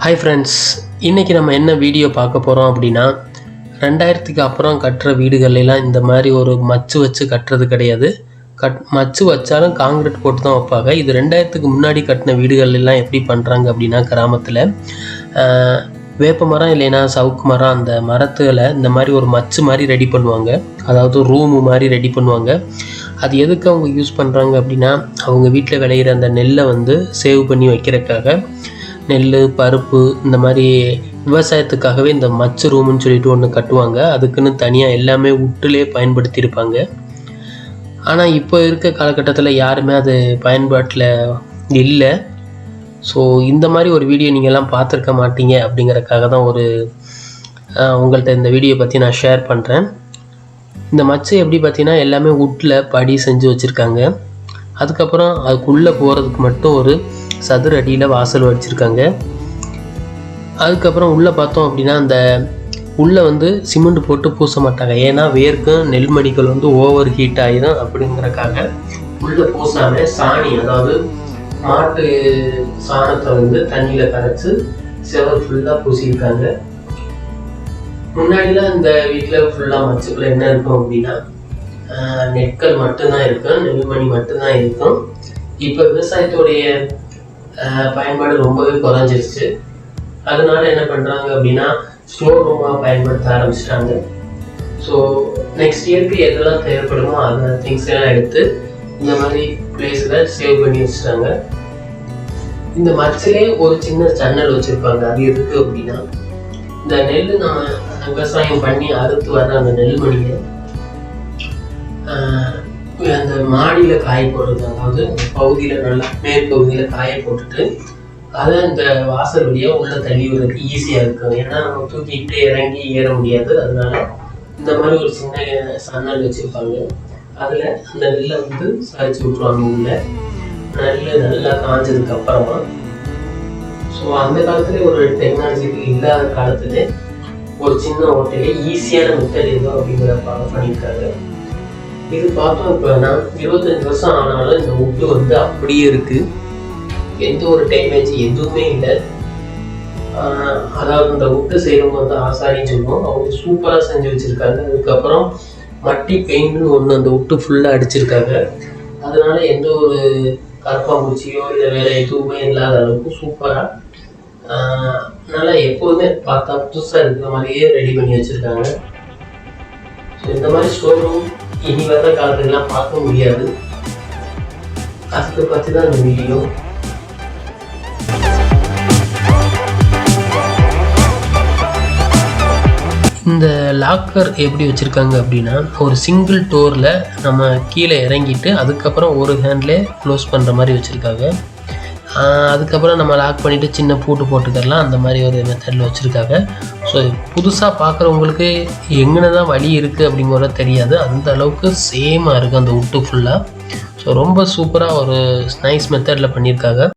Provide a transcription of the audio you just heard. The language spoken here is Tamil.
ஹாய் ஃப்ரெண்ட்ஸ், இன்றைக்கி நம்ம என்ன வீடியோ பார்க்க போகிறோம் அப்படின்னா 2000க்கு அப்புறம் கட்டுற வீடுகள்லாம் இந்த மாதிரி ஒரு மச்சு வச்சு கட்டுறது கிடையாது. மச்சு வச்சாலும் காங்கிரீட் போட்டு தான் வைப்பாங்க. இது 2000க்கு முன்னாடி கட்டின வீடுகள்லாம் எப்படி பண்ணுறாங்க அப்படின்னா, கிராமத்தில் வேப்ப மரம் இல்லைன்னா சவுக்கு மரம், அந்த மரத்தில் இந்த மாதிரி ஒரு மச்சு மாதிரி ரெடி பண்ணுவாங்க. அதாவது ரூமு மாதிரி ரெடி பண்ணுவாங்க. அது எதுக்கு அவங்க யூஸ் பண்ணுறாங்க அப்படின்னா, அவங்க வீட்டில் விளையிற அந்த நெல்லை வந்து சேவ் பண்ணி வைக்கிறதுக்காக, நெல் பருப்பு இந்த மாதிரி விவசாயத்துக்காகவே இந்த மச்சு ரூமுன்னு சொல்லிட்டு ஒன்று கட்டுவாங்க. அதுக்குன்னு தனியாக எல்லாமே உட்டுலே பயன்படுத்தியிருப்பாங்க. ஆனால் இப்போ இருக்க காலகட்டத்தில் யாருமே அது பயன்பாட்டில் இல்லை. ஸோ இந்த மாதிரி ஒரு வீடியோ நீங்கள்லாம் பார்த்துருக்க மாட்டீங்க அப்படிங்கிறதுக்காக தான் உங்கள்கிட்ட இந்த வீடியோ பற்றி நான் ஷேர் பண்ணுறேன். இந்த மச்சு எப்படி பார்த்தீங்கன்னா எல்லாமே உட்டில் படி செஞ்சு வச்சுருக்காங்க. அதுக்கப்புறம் அதுக்குள்ளே போகிறதுக்கு மட்டும் ஒரு சதுர அடியில் வாசல் வச்சுருக்காங்க. அதுக்கப்புறம் உள்ளே பார்த்தோம் அப்படின்னா அந்த உள்ளே வந்து சிமெண்ட் போட்டு பூச மாட்டாங்க. ஏன்னா வேர்க்கும் நெல்மணிகள் வந்து ஓவர் ஹீட் ஆகிடும் அப்படிங்கிறக்காக உள்ளே பூசாமல் சாணி, அதாவது மாட்டு சாணத்தை வந்து தண்ணியில் கரைச்சி செவர் ஃபுல்லாக பூசியிருக்காங்க. முன்னாடிலாம் இந்த வீட்டில் ஃபுல்லாக மச்சுக்குள்ள என்ன இருக்கும் அப்படின்னா நெற்கள் மட்டும்தான் இருக்கும், நெல்மணி மட்டும்தான் இருக்கும். இப்போ விவசாயத்துடைய பயன்பாடு ரொம்பவே குறைஞ்சிருச்சு. அதனால என்ன பண்ணுறாங்க அப்படின்னா ஸ்டோர் ரூமாக பயன்படுத்த ஆரம்பிச்சிட்டாங்க. ஸோ நெக்ஸ்ட் இயருக்கு எதெல்லாம் தேவைப்படுமோ அந்த திங்ஸ் எல்லாம் எடுத்து இந்த மாதிரி பிளேஸில் சேவ் பண்ணி வச்சுட்டாங்க. இந்த மச்சிலே ஒரு சின்ன ஜன்னல் வச்சுருப்பாங்க. அது எதுக்கு அப்படின்னா, இந்த நெல் நம்ம விவசாயம் பண்ணி அறுத்து வர அந்த நெல்மணியை அந்த மாடியில் காய போடுறது, அதாவது பகுதியில் நல்லா மேற்பகுதியில் காய போட்டுட்டு அதை இந்த வாசல் வழியாக உள்ள தள்ளி விடுறதுக்கு ஈஸியாக இருக்கும். ஏன்னா நம்ம தூக்கிட்டு இறங்கி ஏற முடியாது. அதனால இந்த மாதிரி ஒரு சின்ன சன்னல் வச்சுருப்பாங்க. அதில் அந்த நெல்லை வந்து சாய்ச்சி விட்டுருவாங்க. உள்ள நெல் நல்லா காய்ஞ்சதுக்கு அப்புறமா. ஸோ அந்த காலத்துல ஒரு டெக்னாலஜி இல்லாத காலத்துல ஒரு சின்ன ஓட்டையிலே ஈஸியான மெத்தட் ஏதோ அப்படிங்கிற பண்ணியிருக்காங்க. இது பார்த்தோம். இப்போ நான் 25 வருஷம் ஆனாலும் இந்த உட்டு வந்து அப்படியே இருக்கு. எந்த ஒரு டேமேஜ் எதுவுமே இல்லை. அதாவது இந்த உட்டு செய்யறவங்க வந்து ஆசாரின்னு சொல்லுவோம். அவங்க சூப்பராக செஞ்சு வச்சிருக்காங்க. அதுக்கப்புறம் மட்டி பெயிண்ட்னு ஒன்று அந்த உட்டு ஃபுல்லாக அடிச்சிருக்காங்க. அதனால எந்த ஒரு கருப்பாம்பூச்சியோ இல்லை வேற எதுவுமே இல்லாத அளவுக்கு சூப்பராக நல்லா எப்போதுமே பார்த்தா புதுசாக இருக்கிற மாதிரியே ரெடி பண்ணி வச்சிருக்காங்க. ஸோ இந்த மாதிரி ஸ்டோர் ரூம் இனி வர காலத்துக்கெல்லாம் பார்க்க முடியாது. அதை பற்றி தான் இந்த வீடியோ. இந்த லாக்கர் எப்படி வச்சுருக்காங்க அப்படின்னா, ஒரு சிங்கிள் டோரில் நம்ம கீழே இறங்கிட்டு அதுக்கப்புறம் ஒரு ஹேண்ட்லே க்ளோஸ் பண்ணுற மாதிரி வச்சுருக்காங்க. அதுக்கப்புறம் நம்ம லாக் பண்ணிவிட்டு சின்ன பூட்டு போட்டுக்கலாம். அந்த மாதிரி ஒரு மெத்தடில் வச்சுருக்காங்க. ஸோ புதுசாக பார்க்குறவங்களுக்கு எங்கே தான் வழி இருக்குது அப்படிங்கிறத தெரியாது. அந்த அளவுக்கு சேமாக இருக்குது அந்த உட்டு ஃபுல்லாக. ஸோ ரொம்ப சூப்பராக ஒரு நைஸ் மெத்தடில் பண்ணியிருக்காங்க.